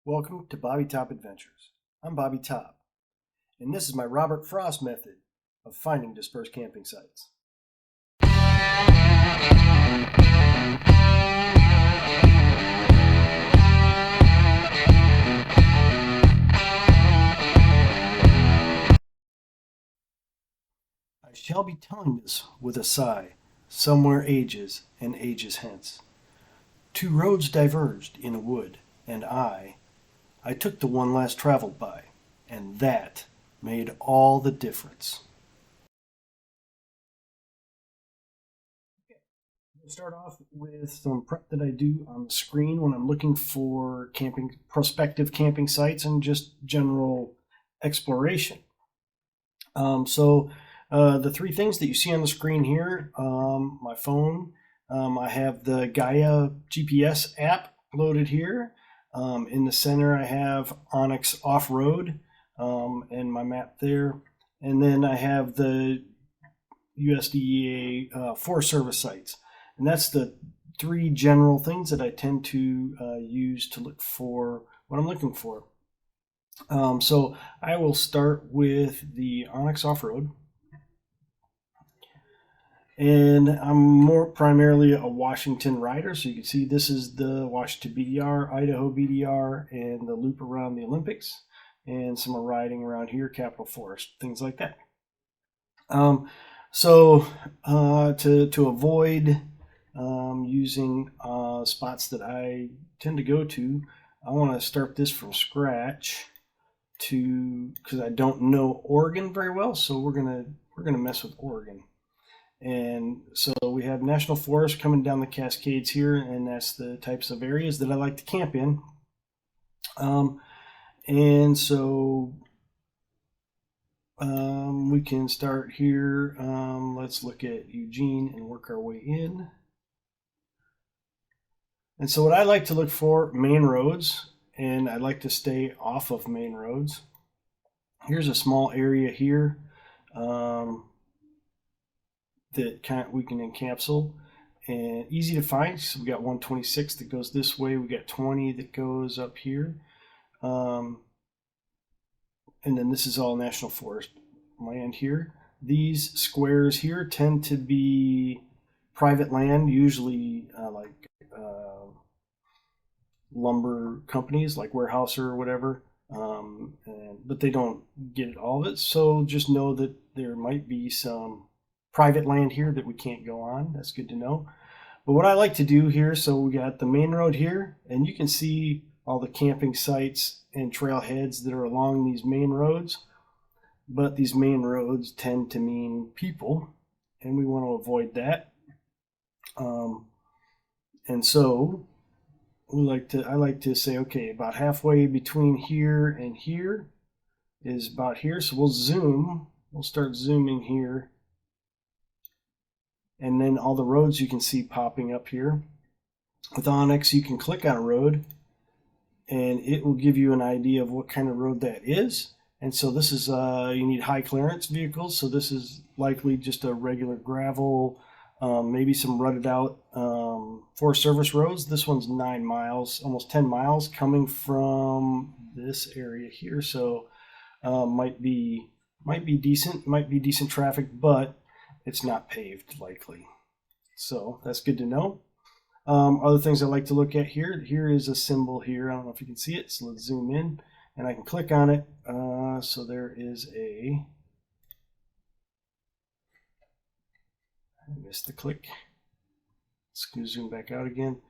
Welcome to Bobby Top Adventures. I'm Bobby Top, and this is my Robert Frost method of finding dispersed camping sites. I shall be telling this with a sigh, somewhere ages and ages hence. Two roads diverged in a wood, and I took the one last traveled by, and that made all the difference. We'll start off with some prep that I do on the screen when I'm looking for prospective camping sites and just general exploration. The three things that you see on the screen here, my phone, I have the Gaia GPS app loaded here. In the center, I have Onyx OffRoad and my map there. And then I have the USDA Forest Service sites. And that's the three general things that I tend to use to look for what I'm looking for. So I will start with the Onyx Off-Road. And I'm more primarily a Washington rider, so you can see this is the Washington BDR, Idaho BDR, and the loop around the Olympics, and some riding around here, Capitol Forest, things like that. To avoid using spots that I tend to go to, I want to start this from scratch because I don't know Oregon very well, so we're gonna mess with Oregon. And so we have national forest coming down the Cascades here, and that's the types of areas that I like to camp in. We can start here. Let's look at Eugene and work our way in. And so what I like to look for, main roads, and I like to stay off of main roads. Here's a small area here. That we can encapsule, and easy to find. So we got 126 that goes this way, we got 20 that goes up here, and then this is all national forest land here. These squares here tend to be private land, usually lumber companies like Weyerhaeuser or whatever, but they don't get all of it, so just know that there might be some private land here that we can't go on. That's good to know. But what I like to do here, so we got the main road here, and you can see all the camping sites and trailheads that are along these main roads. But these main roads tend to mean people, and we want to avoid that. And so I like to say, okay, about halfway between here and here is about here. So we'll zoom. We'll start zooming here. And then all the roads you can see popping up here. With Onyx, you can click on a road, and it will give you an idea of what kind of road that is. And so this is, you need high clearance vehicles, so this is likely just a regular gravel, maybe some rutted out Forest Service roads. This one's 9 miles, almost 10 miles, coming from this area here. So might be decent traffic, but it's not paved likely. So that's good to know. Other things I like to look at here. Here is a symbol here. I don't know if you can see it. So let's zoom in and I can click on it. So there is I missed the click. Let's zoom back out again.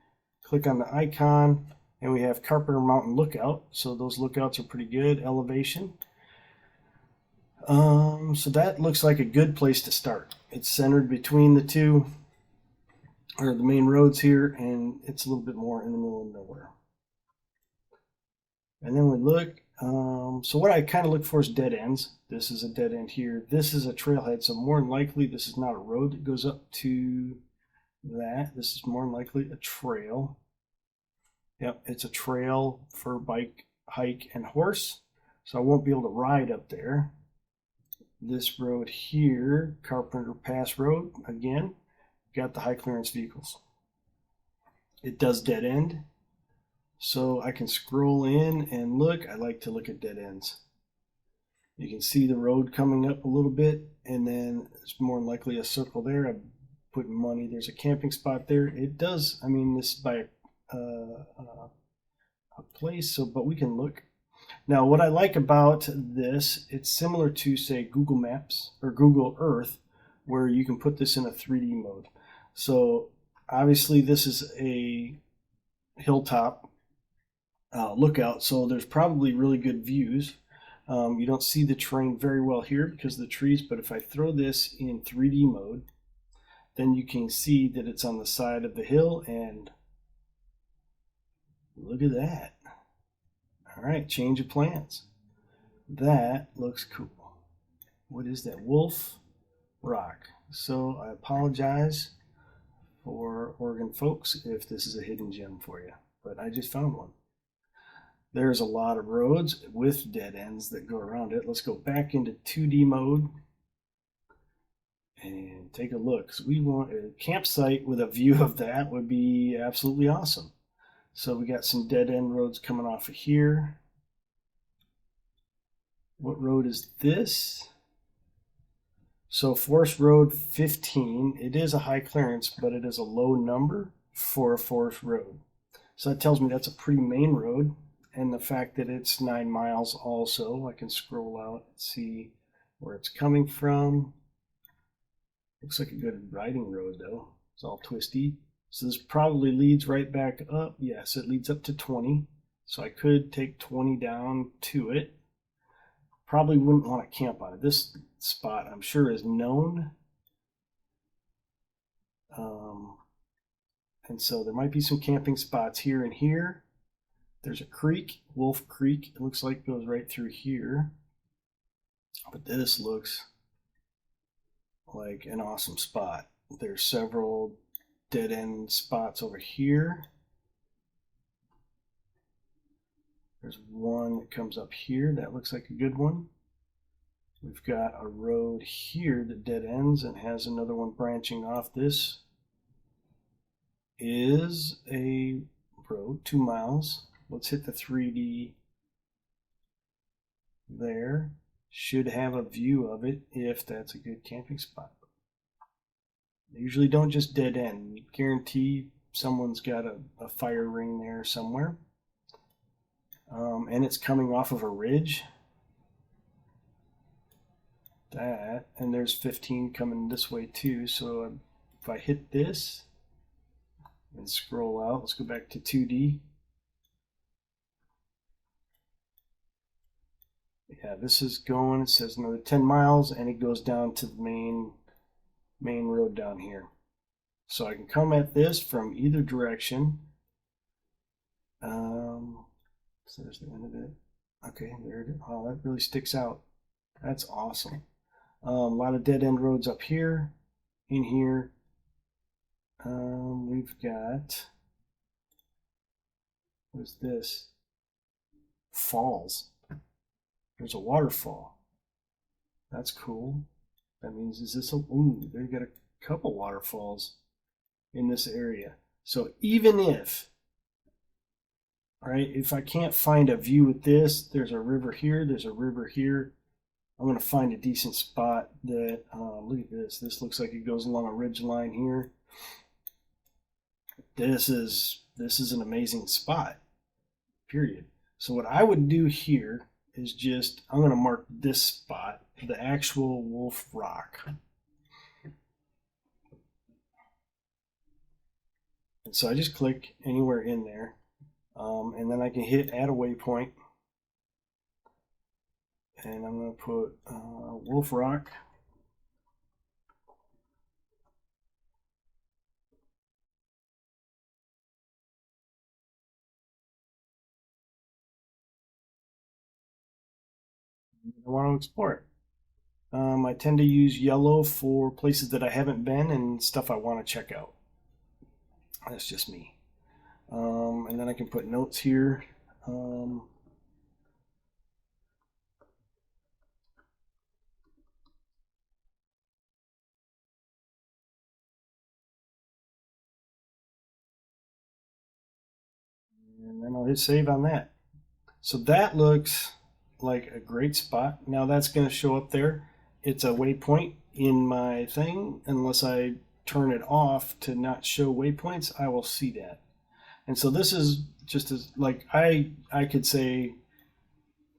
Click on the icon and we have Carpenter Mountain Lookout. So those lookouts are pretty good elevation. So that looks like a good place to start. It's centered between the two, or the main roads here, and it's a little bit more in the middle of nowhere. And then we look, so what I kind of look for is dead ends. This is a dead end here. This is a trailhead, so more than likely this is not a road that goes up to that. This is more than likely a trail. Yep, it's a trail for bike, hike, and horse. So I won't be able to ride up there. This road here, Carpenter Pass Road, again, got the high clearance vehicles. It does dead end. So I can scroll in and look. I like to look at dead ends. You can see the road coming up a little bit, and then it's more than likely a circle there. I put money. There's a camping spot there. It does. I mean, this is by a place. So, but we can look. Now, what I like about this, it's similar to say Google Maps or Google Earth, where you can put this in a 3D mode. So, obviously, this is a hilltop lookout, so there's probably really good views. You don't see the terrain very well here because of the trees, but if I throw this in 3D mode, then you can see that it's on the side of the hill, and look at that. All right, change of plans. That looks cool. What is that? Wolf Rock. So I apologize for Oregon folks if this is a hidden gem for you, but I just found one. There's a lot of roads with dead ends that go around it. Let's go back into 2D mode and take a look. So we want a campsite with a view of that would be absolutely awesome. So we got some dead end roads coming off of here. What road is this? So Forest Road 15, it is a high clearance, but it is a low number for a forest road. So that tells me that's a pretty main road. And the fact that it's 9 miles also, I can scroll out and see where it's coming from. Looks like a good riding road though. It's all twisty. So this probably leads right back up. Yes, it leads up to 20. So I could take 20 down to it. Probably wouldn't want to camp on it. This spot I'm sure is known. And so there might be some camping spots here and here. There's a creek, Wolf Creek. It looks like it goes right through here. But this looks like an awesome spot. There's several dead end spots over here. There's one that comes up here. That looks like a good one. We've got a road here that dead ends and has another one branching off. This is a road, 2 miles. Let's hit the 3D there. Should have a view of it if that's a good camping spot. They usually don't just dead end. Guarantee someone's got a fire ring there somewhere. And it's coming off of a ridge. That, and there's 15 coming this way too. So if I hit this and scroll out, let's go back to 2D. Yeah, this is going, it says another 10 miles and it goes down to the main road down here. So I can come at this from either direction. So there's the end of it. Okay, there it is. Oh, that really sticks out. That's awesome. A lot of dead end roads up here, in here. We've got, what's this? Falls. There's a waterfall. That's cool. That means, is this a, ooh, they've got a couple waterfalls in this area. So even if, all right, if I can't find a view with this, there's a river here, there's a river here. I'm going to find a decent spot that, look at this. This looks like it goes along a ridge line here. This is an amazing spot, period. So what I would do here is just, I'm going to mark this spot, the actual Wolf Rock. And so I just click anywhere in there, and then I can hit add a waypoint. And I'm going to put Wolf Rock. I want to explore it. I tend to use yellow for places that I haven't been and stuff I want to check out. That's just me. And then I can put notes here. And then I'll hit save on that. So that looks like a great spot. Now that's going to show up there. It's a waypoint in my thing. Unless I turn it off to not show waypoints, I will see that. And so this is just as like I could say,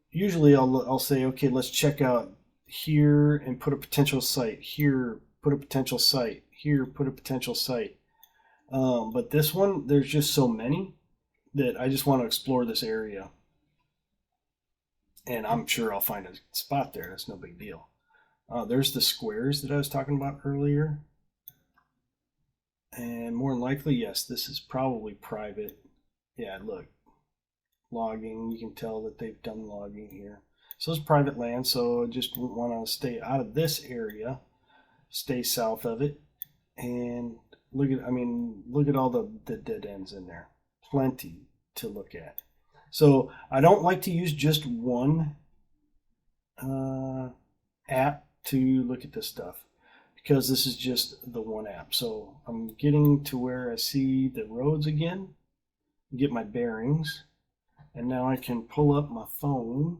usually I'll say, okay, let's check out here and put a potential site, here put a potential site, here put a potential site. But this one, there's just so many that I just want to explore this area. And I'm sure I'll find a spot there. That's no big deal. There's the squares that I was talking about earlier. And more than likely, yes, this is probably private. Yeah, look, logging. You can tell that they've done logging here. So it's private land, so I just want to stay out of this area, stay south of it, and look at all the dead ends in there. Plenty to look at. So I don't like to use just one app to look at this stuff, because this is just the one app. So I'm getting to where I see the roads again, get my bearings, and now I can pull up my phone.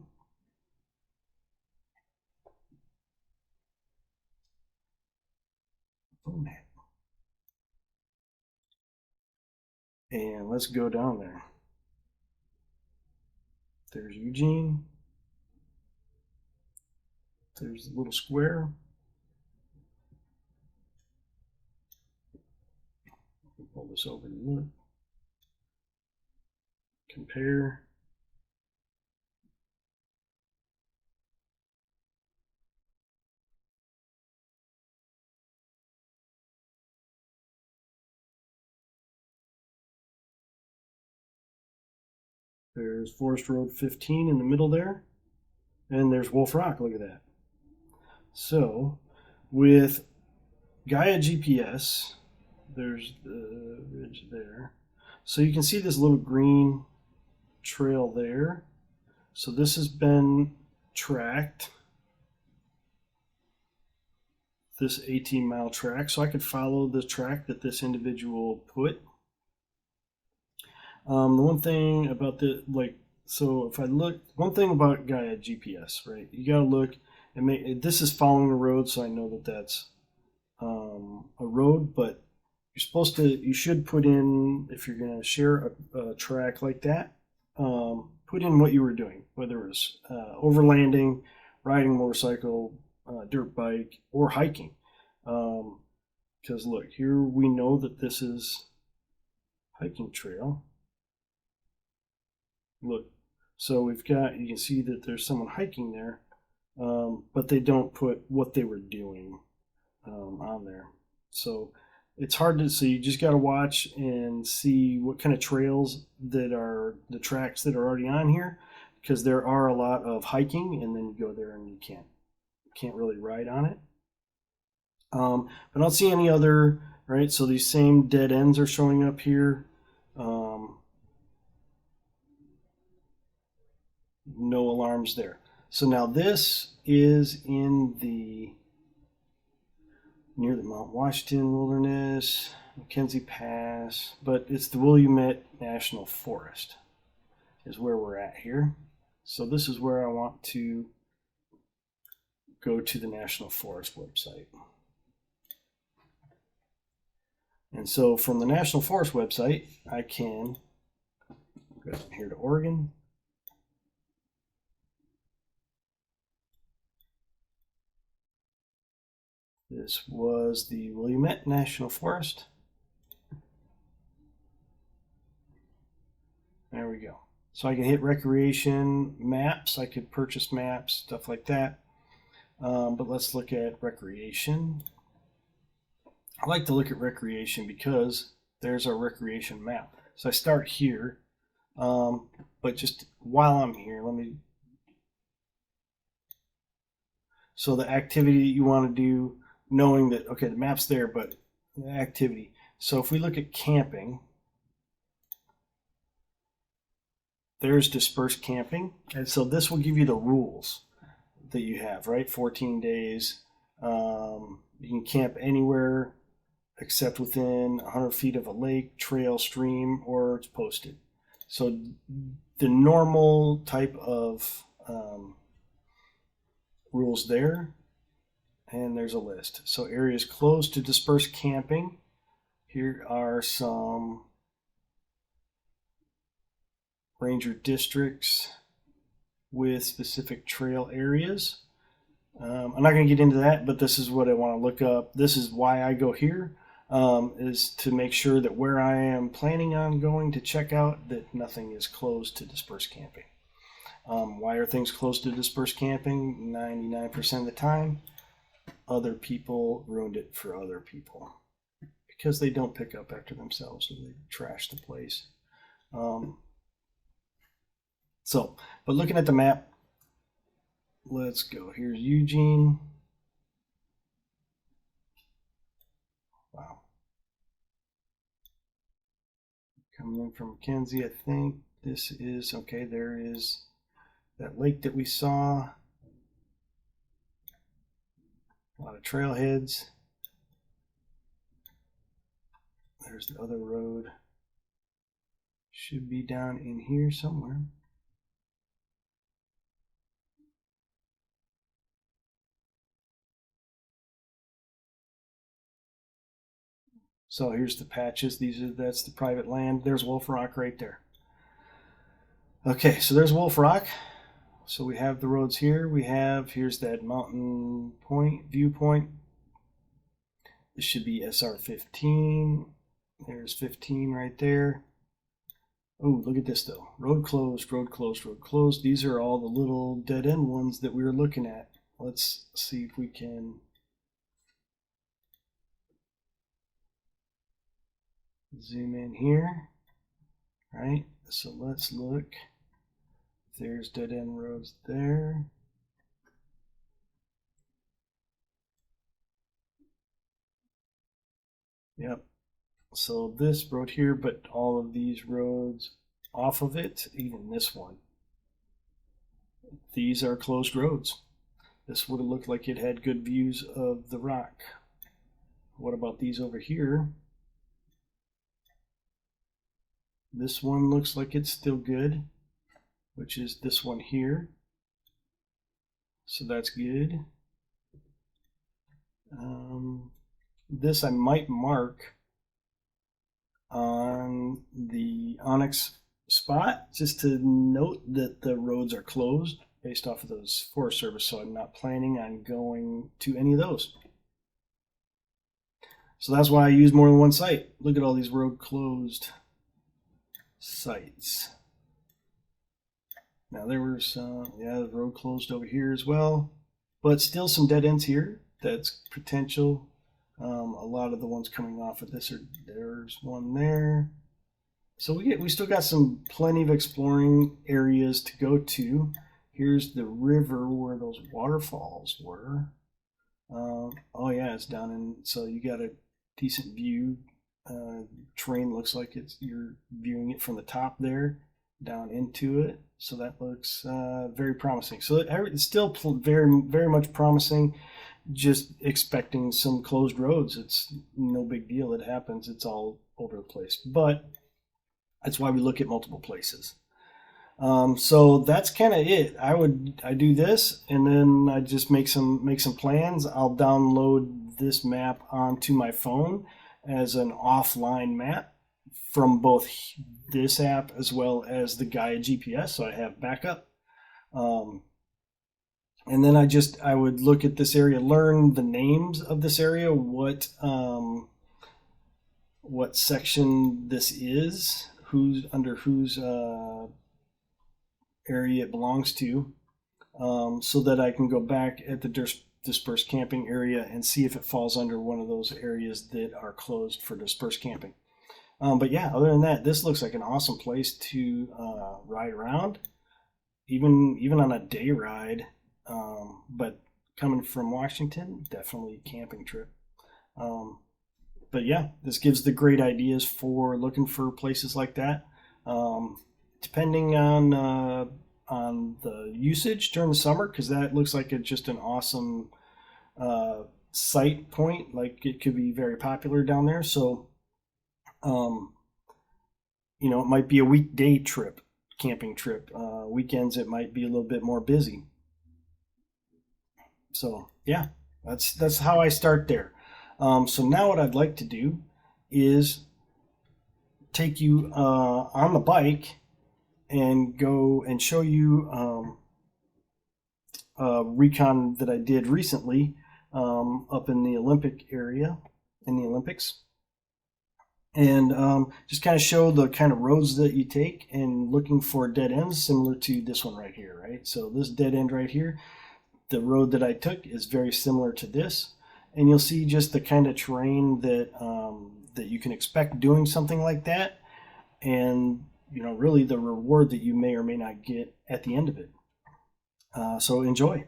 And let's go down there. There's Eugene. There's the little square. Pull this over and look. Compare. There's Forest Road 15 in the middle there. And there's Wolf Rock, look at that. So with Gaia GPS, there's the ridge there. So you can see this little green trail there. So this has been tracked, this 18-mile track. So I could follow the track that this individual put. The one thing about so if I look, one thing about Gaia GPS, right? You gotta look and this is following a road, so I know that that's a road, but you should put in, if you're gonna share a track like that, put in what you were doing, whether it was overlanding, riding a motorcycle, dirt bike, or hiking. Because look, here we know that this is hiking trail. Look, so we've got, you can see that there's someone hiking there, but they don't put what they were doing on there. So it's hard to see. You just got to watch and see what kind of trails that are the tracks that are already on here, because there are a lot of hiking, and then you go there and you can't really ride on it. But I don't see any other, right? So these same dead ends are showing up here. No alarms there. So now this is near the Mount Washington Wilderness, Mackenzie Pass, but it's the Willamette National Forest is where we're at here. So this is where I want to go to the National Forest website. And so from the National Forest website, I can go down here to Oregon. This was the Willamette National Forest. There we go. So I can hit recreation maps. I could purchase maps, stuff like that. But let's look at recreation. I like to look at recreation because there's our recreation map. So I start here, but just while I'm here, so the activity you want to do, knowing that, okay, the map's there, but the activity. So if we look at camping, there's dispersed camping. And so this will give you the rules that you have, right? 14 days. You can camp anywhere except within 100 feet of a lake, trail, stream, or it's posted. So the normal type of rules there, and there's a list. So areas closed to dispersed camping. Here are some ranger districts with specific trail areas. I'm not going to get into that, but this is what I want to look up. This is why I go here, is to make sure that where I am planning on going to check out, that nothing is closed to dispersed camping. Why are things closed to dispersed camping? 99% of the time, other people ruined it for other people because they don't pick up after themselves or they trash the place. But looking at the map, let's go. Here's Eugene. Wow. Coming in from Mackenzie, I think this is, okay, there is that lake that we saw. A lot of trailheads. There's the other road. Should be down in here somewhere. So here's the patches. That's the private land. There's Wolf Rock right there. Okay, so there's Wolf Rock. So we have the roads here. Here's that mountain point, viewpoint. This should be SR 15. There's 15 right there. Oh, look at this though. Road closed, road closed, road closed. These are all the little dead end ones that we were looking at. Let's see if we can zoom in here. Right? So let's look. There's dead end roads there. Yep. So this road here, but all of these roads off of it, even this one, these are closed roads. This would have looked like it had good views of the rock. What about these over here? This one looks like it's still good, which is this one here. So that's good. This I might mark on the Onyx spot just to note that the roads are closed based off of those Forest Service, so I'm not planning on going to any of those. So that's why I use more than one site. Look at all these road closed sites. Now there were some, yeah, the road closed over here as well, but still some dead ends here. That's potential. A lot of the ones coming off of this there's one there. So we still got plenty of exploring areas to go to. Here's the river where those waterfalls were. Oh yeah, it's down in, so you got a decent view. Terrain looks like you're viewing it from the top there down into it. So that looks very promising. So it's still very, very much promising. Just expecting some closed roads. It's no big deal. It happens. It's all over the place. But that's why we look at multiple places. So that's kind of it. I do this, and then I just make some plans. I'll download this map onto my phone as an offline map from both this app as well as the Gaia GPS, so I have backup. And then I would look at this area, learn the names of this area, what section this is, who's under whose area it belongs to, so that I can go back at the dispersed camping area and see if it falls under one of those areas that are closed for dispersed camping. But yeah, other than that, this looks like an awesome place to ride around, even on a day ride. But coming from Washington, definitely a camping trip. But yeah, this gives the great ideas for looking for places like that. Depending on the usage during the summer, because that looks like it's just an awesome site point. Like it could be very popular down there. So you know, it might be a weekday trip, camping trip. Weekends it might be a little bit more busy. So yeah, that's how I start there. So now what I'd like to do is take you on the bike and go and show you a recon that I did recently up in the Olympic area, in the Olympics. And just kind of show the kind of roads that you take and looking for dead ends similar to this one right here, right? So this dead end right here, the road that I took is very similar to this, and you'll see just the kind of terrain that that you can expect doing something like that, and you know, really the reward that you may or may not get at the end of it. So enjoy.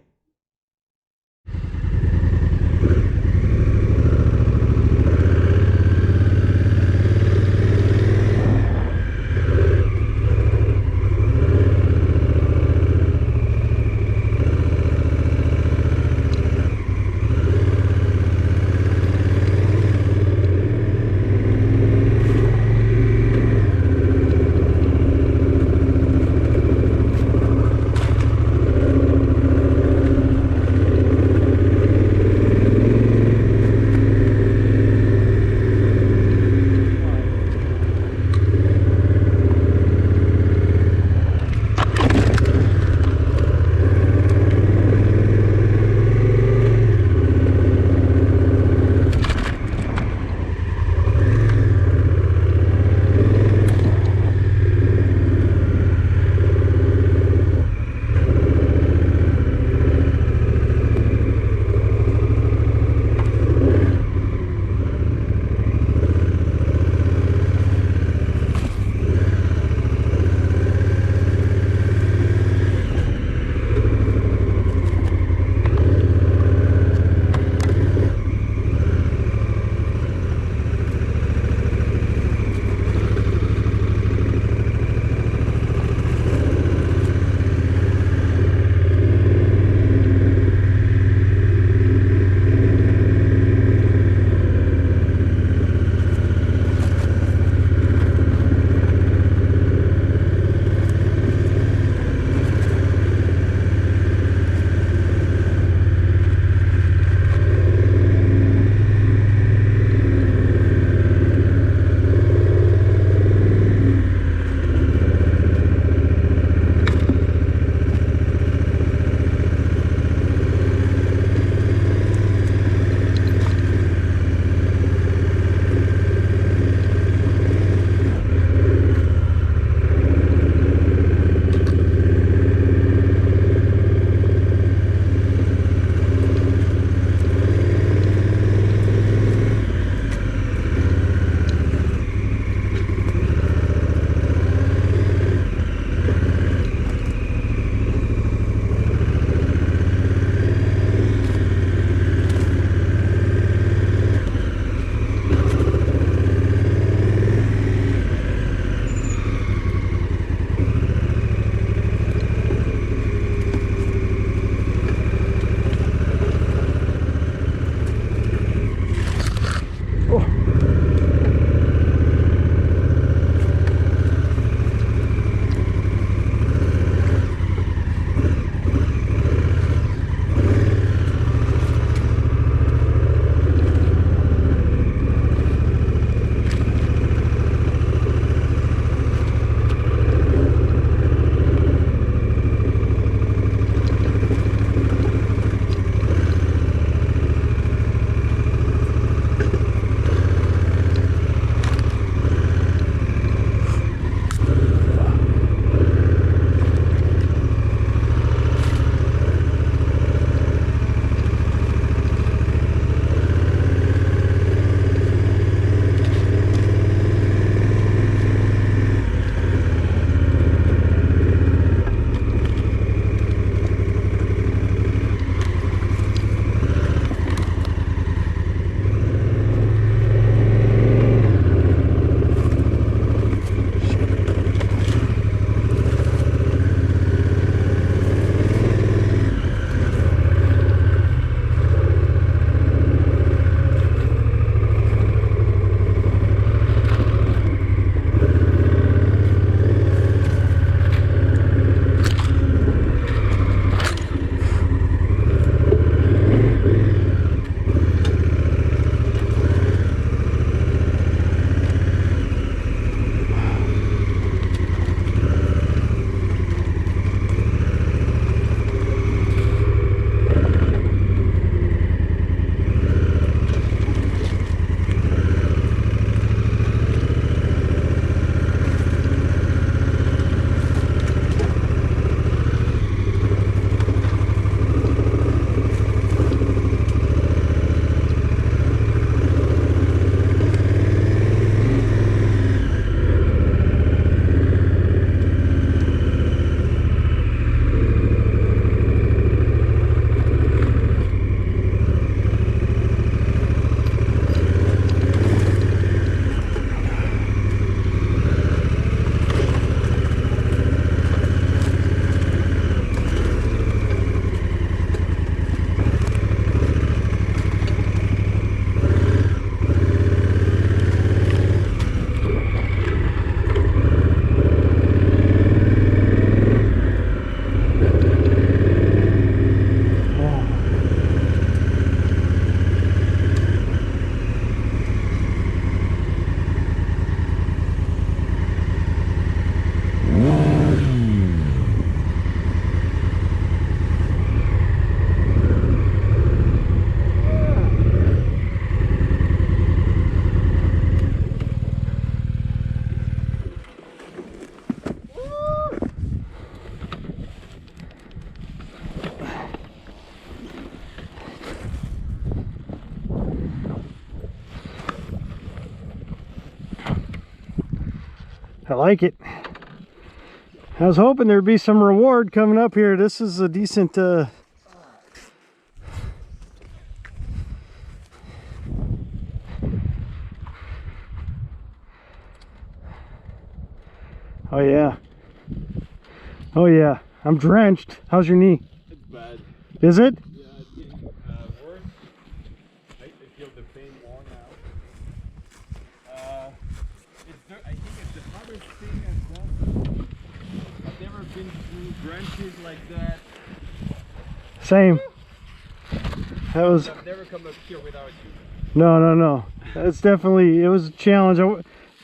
I like it. I was hoping there'd be some reward coming up here. This is a decent oh yeah. Oh yeah. I'm drenched. How's your knee? It's bad. Is it? Yeah, it's getting worse. I feel the pain more now. I think it's the hardest thing I've done. I've never been through branches like that. Same. That was. I've never come up here without you. No. That's definitely. It was a challenge.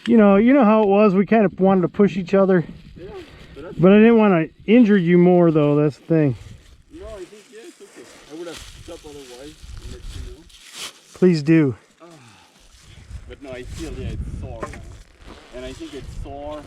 You know how it was. We kind of wanted to push each other. Yeah, but I didn't want to injure you more, though. That's the thing. No, I think yeah, it's okay. I would have stopped otherwise and let you know. Please do. But no, I feel it's sore now. And I think it's sore